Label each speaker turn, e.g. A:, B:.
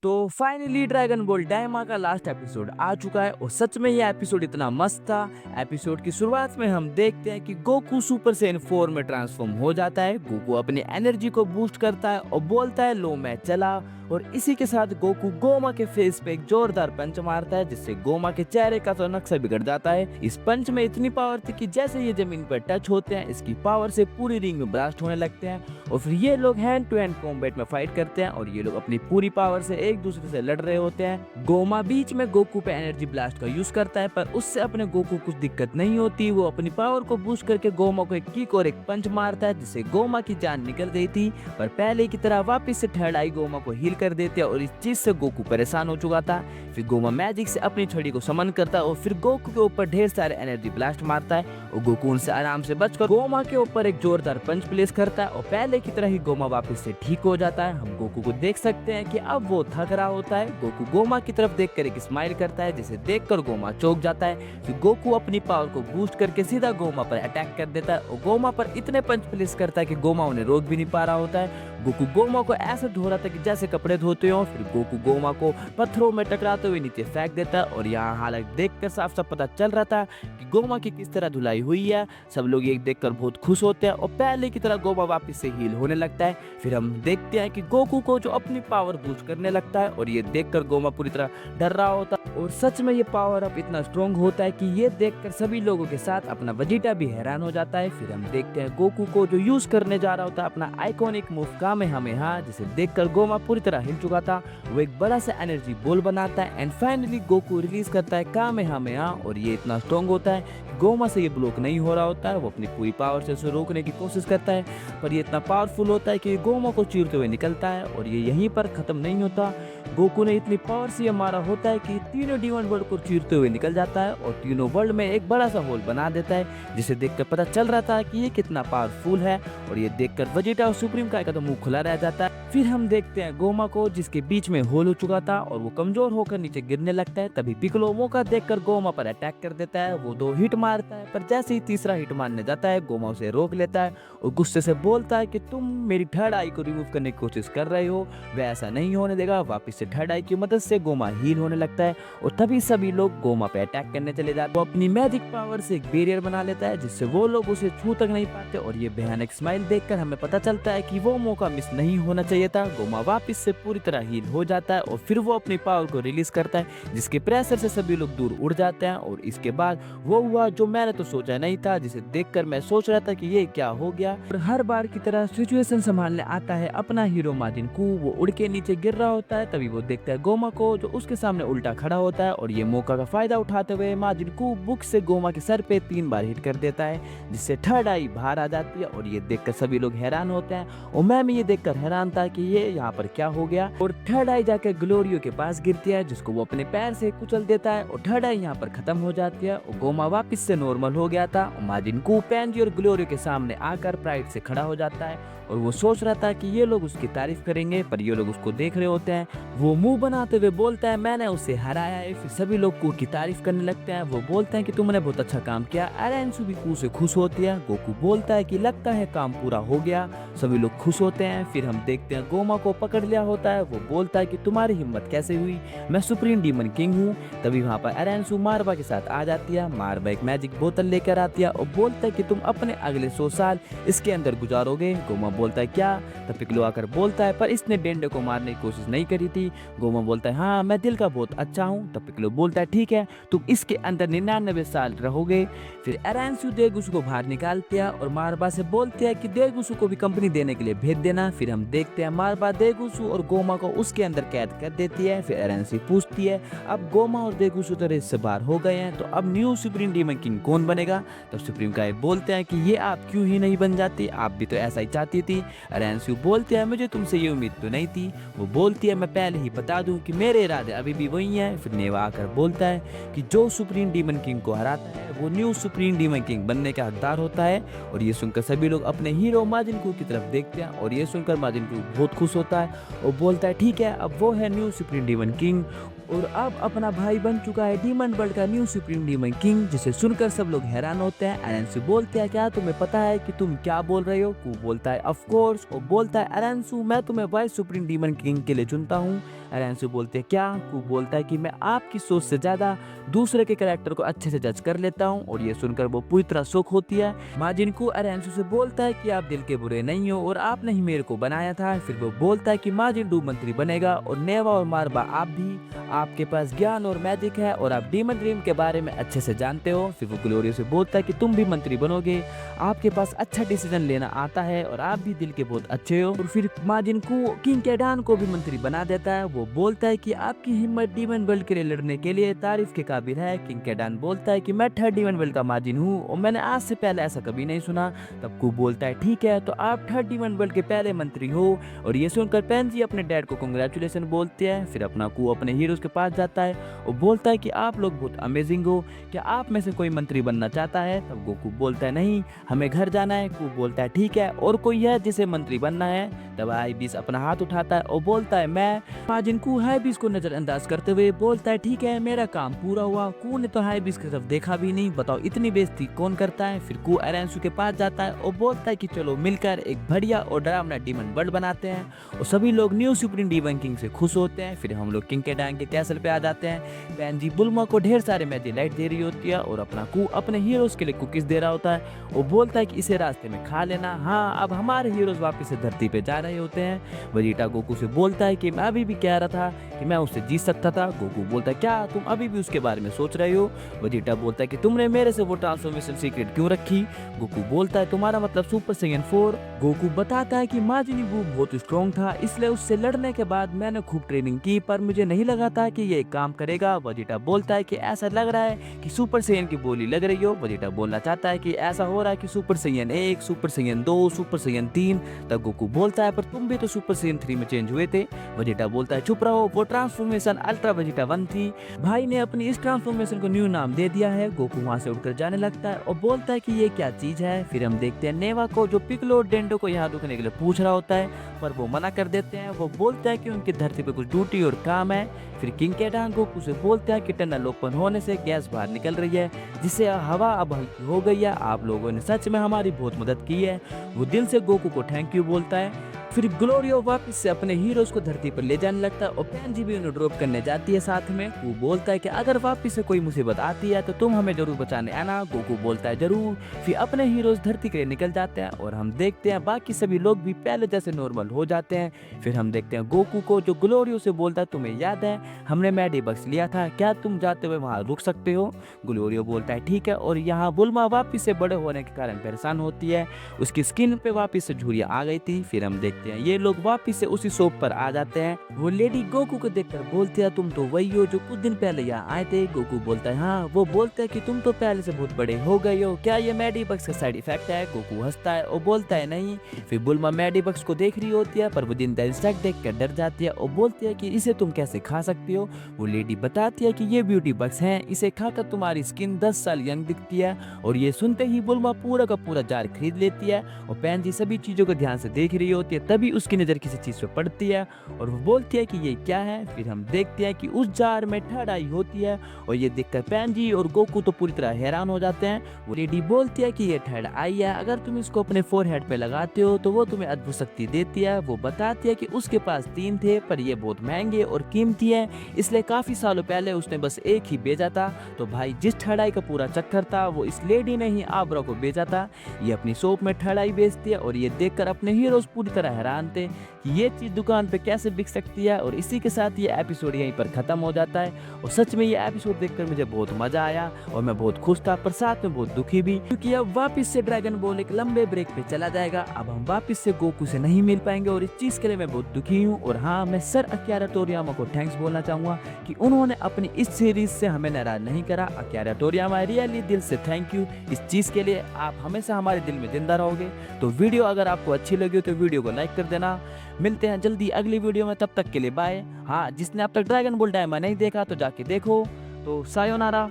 A: तो finally dragon ball Dayma का last episode आ चुका है और सच में ये एपिसोड इतना मस्त था। एपिसोड की शुरुआत में हम देखते हैं कि गोकू सुपर सैयन 4 में ट्रांसफॉर्म हो जाता है। गोकू अपनी एनर्जी को बूस्ट करता है और बोलता है लो मैं चला। और इसी के साथ गोकू गोमा के फेस पे एक जोरदार पंच मारता है जिससे गोमा के चेहरे का तो नक्शा बिगड़ जाता है। इस पंच में इतनी पावर थी कि जैसे ये जमीन पर टच होते हैं इसकी पावर से पूरी रिंग में ब्लास्ट होने लगते हैं और फिर ये लोग हैंड टू हैंड कॉम्बैट में फाइट करते हैं और ये लोग अपनी पूरी पावर से एक दूसरे से लड़ रहे होते हैं। गोमा बीच में गोकू पे एनर्जी ब्लास्ट का यूज करता है पर उससे अपने गोकू कुछ दिक्कत नहीं होती। वो अपनी पावर को बूस्ट करके गोमा को एक किक और एक पंच मारता है जिससे गोमा की जान निकल गई थी, पर पहले की तरह वापस से थर्ड आई गोमा को हील कर देते हैं और इस चीज से गोकू परेशान हो चुका था। फिर गोमा मैजिक से अपनी छड़ी को समन करता है और फिर गोकू के ऊपर ढेर सारे एनर्जी ब्लास्ट मारता है और गोकू उनसे आराम से बचकर गोमा के ऊपर एक जोरदार पंच प्लेस करता है और पहले की तरह ही गोमा वापस से ठीक हो जाता है। हम गोकू को देख सकते हैं कि अब वो थक रहा होता है। गोकू गोमा की तरफ देखकर एक स्माइल करता है जिसे देखकर गोमा चौंक जाता है। फिर गोकू अपनी पावर को बूस्ट करके सीधा गोमा पर अटैक कर देता है और गोमा पर इतने पंच प्लेस करता है कि गोमा उन्हें रोक भी नहीं पा रहा होता है। गोकू गोमा को ऐसा धो रहा था कि जैसे कपड़े धोते हो। फिर गोकू गोमा को पत्थरों में टकराते हुए नीचे फेंक देता है और यहाँ हालत देखकर साफ साफ पता चल रहा था कि गोमा की किस तरह धुलाई हुई है। सब लोग ये देखकर बहुत खुश होते हैं और पहले की तरह गोमा वापस से हील होने लगता है। फिर हम देखते हैं कि गोकू को जो अपनी पावर बूस्ट करने लगता है और ये देखकर गोमा पूरी तरह डर रहा होता है और सच में ये पावर अप इतना स्ट्रॉन्ग होता है कि ये देखकर सभी लोगों के साथ अपना वेजिटा भी हैरान हो जाता है। फिर हम देखते हैं गोकू को जो यूज करने जा रहा होता है अपना आइकॉनिक मूव कामेहामेहा, जिसे देखकर गोमा पूरी तरह हिल चुका था। वो एक बड़ा सा एनर्जी बॉल बनाता है एंड फाइनली गोकू रिलीज करता है कामेहामेहा और ये इतना स्ट्रॉन्ग होता है गोमा से ये ब्लॉक नहीं हो रहा होता है। वो अपनी पूरी पावर से उसे रोकने की कोशिश करता है पर ये इतना पावरफुल होता है कि गोमा को चीरते हुए निकलता है और ये यहीं पर खत्म नहीं होता। गोकू ने इतनी पावर से मारा होता है कि तीनों डीमन वर्ल्ड को चीरते हुए निकल जाता है और तीनों वर्ल्ड में एक बड़ा सा होल बना देता है जिसे देखकर पता चल रहा था कि ये कितना पावरफुल है और ये देखकर वेजिटा और सुप्रीम का मुंह खुला रह जाता है। फिर हम देखते हैं गोमा को जिसके बीच में होल हो चुका था और वो कमजोर होकर नीचे गिरने लगता है। तभी पिकलो मौका देखकर गोमा पर अटैक कर देता है। वो 2 हिट मारता है पर जैसे ही तीसरा हिट मारने जाता है गोमा उसे रोक लेता है और गुस्से से बोलता है कि तुम मेरी थर्ड आई को रिमूव करने की कोशिश कर रहे हो, वह ऐसा नहीं होने देगा। वापस से थर्ड आई की मदद से गोमा हील होने लगता है और तभी सभी लोग गोमा पे अटैक करने चले जाते हैं। वो अपनी मैजिक पावर से एक बैरियर बना लेता है जिससे वो लोग उसे छू तक नहीं पाते और ये भयानक स्माइल देखकर हमें पता चलता है कि वो मौका मिस नहीं होना चाहिए था। गोमा वापस से पूरी तरह हील हो जाता है और फिर वो अपनी पावर को रिलीज करता है जिसके प्रेशर से सभी लोग दूर उड़ जाते हैं और इसके बाद वो हुआ जो मैंने तो सोचा नहीं था, जिसे देखकर मैं सोच रहा था कि ये क्या हो गया। और हर बार की तरह सिचुएशन संभालने आता है अपना हीरो माजिन कू। वो उड़ के नीचे गिर रहा होता है तभी वो देखता है गोमा को जो उसके सामने उल्टा खड़ा होता है और ये मौका का फायदा उठाते हुए माजिन कू बुक से गोमा के सर पे 3 बार हिट कर देता है जिससे थर्ड आई बाहर आ जाती है और ये देखकर सभी लोग हैरान होते हैं और मैं भी ये देखकर हैरान था कि ये यहाँ पर क्या हो गया। और थर्ड आई जाकर ग्लोरियो के पास गिरती है जिसको वो अपने पैर से कुचल देता है और थर्ड आई यहाँ पर खत्म हो जाती है और गोमा वापस से नॉर्मल हो गया था। और माजिन कू पेंजी और ग्लोरियो के सामने आकर प्राइड से खड़ा हो जाता है और वो सोच रहा था कि ये लोग उसकी तारीफ करेंगे पर ये लोग उसको देख रहे होते हैं। वो मुंह बनाते हुए बोलता है मैंने उसे हराया है। फिर सभी लोग कू की तारीफ करने लगते हैं। वो बोलते हैं कि तुमने बहुत अच्छा काम किया। अरेंसु भी कू से खुश होती है। गोकू बोलता है कि लगता है काम पूरा हो गया। सभी लोग खुश होते हैं। फिर हम देखते हैं गोमा को पकड़ लिया होता है। वो बोलता है कि तुम्हारी हिम्मत कैसे हुई, मैं सुप्रीम डीमन किंग हूँ। तभी वहाँ पर अरेंसु मारबा के साथ आ जाती है। मारबा एक मैजिक बोतल लेकर आती है और बोलता है कि तुम अपने अगले 100 साल इसके अंदर गुजारोगे। गोमा बोलता है क्या? तब पिकलो आकर बोलता है पर इसने डेंडे को मारने की कोशिश नहीं करी थी। गोमा बोलता है हाँ मैं दिल का बहुत अच्छा हूँ। तब पिकलो बोलता है ठीक है तुम इसके अंदर 99 साल रहोगे। फिर अरेंसु देगुसु को बाहर निकालते हैं और मारबा से बोलते हैं कि देगुसु को भी कंपनी देने के लिए भेज देना। फिर हम देखते हैं मारबा देगुसु और गोमा को उसके अंदर कैद कर देती है। फिर अरेंसु पूछती है अब गोमा और देगुसु तो रेस से बाहर हो गए हैं तो अब न्यू सुप्रीम डीमन किंग कौन बनेगा? तब सुप्रीम गाय बोलते हैं कि ये आप क्यों ही नहीं बन जाती, आप भी तो ऐसा ही चाहती थी। अरेंसु बोलते हैं मुझे तुमसे ये उम्मीद तो नहीं थी। वो बोलती है मैं पहले ही बता दूं कि मेरे इरादे अभी भी वही हैं। फिर नेवा आकर बोलता है कि जो सुप्रीम डीमन किंग को हराता है वो न्यू सुप्रीम डीमन किंग बनने का हकदार होता है। और ये सुनकर सभी लोग अपने हीरो माजिन बू की तरफ देखते हैं और ये सुनकर माजिन बू बहुत खुश होता है और बोलता है ठीक है, अब वो है न्यू सुप्रीम डीमन किंग और अब अपना भाई बन चुका है डीमन वर्ल्ड का न्यू सुप्रीम डीमन किंग, जिसे सुनकर सब लोग हैरान होते हैं। एरेंसू बोलते हैं क्या तुम्हें पता है कि तुम क्या बोल रहे हो? कू बोलता है ऑफ कोर्स और बोलता है एरेंसू मैं तुम्हें वाइस सुप्रीम डीमन किंग के लिए चुनता हूँ। एरेंसू बोलते हैं क्या? कू बोलता है कि मैं आपकी सोच से ज्यादा दूसरे के कैरेक्टर को अच्छे से जज कर लेता हूँ और ये सुनकर वो पूरी तरह शौक होती है। माजिन को एरेंसू से बोलता है कि आप दिल के बुरे नहीं हो और आपने ही मेरे को बनाया था। फिर वो बोलता है कि माजिन डू मंत्री बनेगा और नेवा और मारबा आप भी, आपके पास ज्ञान और मैजिक है और आप डीमन ड्रीम के बारे में अच्छे से जानते हो। फिर वो ग्लोरियो से बोलता है कि तुम भी मंत्री बनोगे, आपके पास अच्छा डिसीजन लेना आता है और आप भी दिल के बहुत अच्छे हो। और फिर माजिन को किंग केडान को भी मंत्री बना देता है। वो बोलता है कि आपकी हिम्मत डीमन वर्ल्ड के लिए लड़ने के लिए तारीफ के काबिल है। किंग केडान बोलता है कि मैं थर्ड डीमन वर्ल्ड का माजिन हूँ और मैंने आज से पहले ऐसा कभी नहीं सुना। तब कू बोलता है ठीक है, तो आप थर्ड डीमन वर्ल्ड के पहले मंत्री हो। और ये सुनकर पेंजी अपने डैड को कांग्रेचुलेशन बोलते हैं। फिर अपना कू अपने हीरोज के पास जाता है और बोलता है कि आप लोग बहुत अमेजिंग हो, क्या आप में से कोई मंत्री बनना चाहता है? तब गोकू बोलता है नहीं, हमें घर जाना है। कू बोलता है ठीक है, और कोई है जिसे मंत्री बनना है? तब हाईबीस अपना हाथ उठाता है और बोलता है मैं। माजिन कू हाईबीस को नजरअंदाज करते हुए बोलता है ठीक है, मेरा काम पूरा हुआ। कू ने तो हाईबीस की तरफ देखा भी नहीं, बताओ इतनी बेइज्जती कौन करता है? फिर कू एरेंसू के पास जाता है और बोलता है कि चलो मिलकर एक बढ़िया और डरावना डीमन वर्ल्ड बनाते हैं। और सभी लोग न्यू सुप्रीम डीमन किंग से खुश होते हैं। फिर हम लोग किंग केडान के कैसल पे आ जाते हैं। पेंजी बुल्मा को ढेर सारे मैजिक लाइट दे रही होती है और अपना कू अपने हीरोज के लिए कुकीज दे रहा होता है। वो बोलता है कि इसे रास्ते में खा लेना। हाँ, अब हमारे हीरोज वापस से धरती पे जा रहे होते हैं। वेजिटा गोकू से बोलता है कि मैं अभी भी कह रहा था कि मैं उससे जीत सकता था। गोकू बोलता है क्या तुम अभी भी उसके बारे में सोच रहे हो? वेजिटा बोलता है कि तुमने मेरे से वो ट्रांसफॉर्मेशन सीक्रेट क्यों रखी? गोकू बोलता है तुम्हारा मतलब सुपर सैयन 4। गोकू बताता है कि माजिन बू बहुत स्ट्रॉन्ग था, इसलिए उससे लड़ने के बाद मैंने खूब ट्रेनिंग की, पर मुझे नहीं लगा था कि ये काम करेगा। वेजिटा बोलता है कि ऐसा लग रहा है कि सुपर सैयन की बोली लग रही हो। वेजिटा बोलना चाहता है कि ऐसा हो रहा है कि super Saiyan 1, super Saiyan 2, super Saiyan 3। तब गोकू बोलता है पर तुम भी तो सुपर सैयन 3 में चेंज हुए थे। वेजिटा बोलता है चुप रहो, वो ट्रांसफॉर्मेशन अल्ट्रा वेजिटा 1 थी। भाई ने अपनी इस ट्रांसफॉर्मेशन को न्यू नाम दे दिया है। गोकू वहां से उठकर जाने लगता है और बोलता है कि ये क्या चीज है। फिर हम देखते हैं नेवा को, जो पिकलो और डेंडो को यहाँ रुकने के लिए पूछ रहा होता है, पर वो मना कर देते हैं। वो बोलता है कि उनकी धरती पे कुछ ड्यूटी और काम है। फिर किंग केडान गोकू से बोलता है कि टनल ओपन होने से गैस बाहर निकल रही है, जिससे हवा अब हल्की हो गई है। आप लोगों ने सच में हमारी बहुत मदद की है। वो दिल से गोकू को थैंक यू बोलता है। फिर ग्लोरियो वापस से अपने हीरोज को धरती पर ले जाने लगता है और पेंजी भी उन्हें ड्रॉप करने जाती है साथ में। वो बोलता है कि अगर वापस से कोई मुसीबत आती है तो तुम हमें जरूर बचाने आना। गोकू बोलता है जरूर। फिर अपने हीरोज धरती के लिए निकल जाते हैं और हम देखते हैं बाकी सभी लोग भी पहले जैसे नॉर्मल हो जाते हैं। फिर हम देखते हैं गोकू को, जो ग्लोरियो से बोलता है तुम्हें याद है हमने मैडी बक्स लिया था, क्या तुम जाते हुए वहाँ रुक सकते हो? ग्लोरियो बोलता है ठीक है। और यहाँ बुल्मा वापस से बड़े होने के कारण परेशान होती है, उसकी स्किन पे वापस से झुर्रियाँ आ गई थी। फिर हम देखते हैं ये लोग वापस से उसी शॉप पर आ जाते हैं। वो लेडी गोकू को देखकर बोलती है तुम तो वही हो जो कुछ दिन पहले यहाँ आए थे। गोकू बोलता है हाँ। वो बोलता है कि तुम तो पहले से बहुत बड़े हो गए हो, क्या ये मैडी बक्स का साइड इफेक्ट है? गोकू हंसता है और बोलता है नहीं। फिर बुल्मा मैडी बक्स को देख रही होती है, पर वो दिन इंसेक्ट देख कर डर जाती है और बोलती है कि इसे तुम कैसे खा सकती हो? वो लेडी बताती है कि ये ब्यूटी बक्स है, इसे खाकर तुम्हारी स्किन 10 साल यंग दिखती है। और ये सुनते ही बुल्मा पूरा का पूरा जार खरीद लेती है। और पेंजी सभी चीजों को ध्यान से देख रही होती है, तभी उसकी नजर किसी चीज पे पड़ती है और वो बोलती है कि ये क्या है। फिर हम देखते हैं कि उस जार में थर्ड आई होती है और ये देखकर पेंजी और गोकू तो पूरी तरह हैरान हो जाते हैं। वो लेडी बोलती है कि ये थर्ड आई है, अगर तुम इसको अपने फोरहेड पे लगाते हो तो वो तुम्हें अद्भुत शक्ति देती है। वो बताती है कि उसके पास 3 थे, पर ये बहुत महंगे और कीमती है, इसलिए काफी सालों पहले उसने बस एक ही बेचा था। तो भाई जिस थर्ड आई का पूरा चक्कर था वो इस लेडी ने ही आबरा को बेचा था। ये अपनी शॉप में थर्ड आई बेचती है और ये देखकर अपने हीरोज पूरी तरह हैरान थे कि ये चीज दुकान पे कैसे बिक सकती है। और इसी के साथ ये एपिसोड यहीं पर खत्म हो जाता है। और सच में ये एपिसोड देखकर मुझे बहुत मजा आया और मैं बहुत खुश था, पर साथ में बहुत दुखी भी, क्योंकि अब वापस से ड्रैगन बॉल एक लंबे ब्रेक पे चला जाएगा। अब हम वापस से गोकू से नहीं मिल पाएंगे और इस चीज के लिए मैं बहुत दुखी हूँ। और हाँ, मैं सर अकिरा तोरियामा को थैंक्स बोलना चाहूंगा कि उन्होंने अपनी इस सीरीज से हमें नाराज नहीं करा। अकिरा तोरियामा रियली दिल से थैंक यू इस चीज के लिए, आप हमेशा हमारे दिल में जिंदा रहोगे। तो वीडियो अगर आपको अच्छी लगी हो तो वीडियो को लाइक कर देना। मिलते हैं जल्दी अगली वीडियो में, तब तक के लिए बाय। हाँ, जिसने अब तक ड्रैगन बॉल डायमा नहीं देखा तो जाके देखो। तो सायोनारा।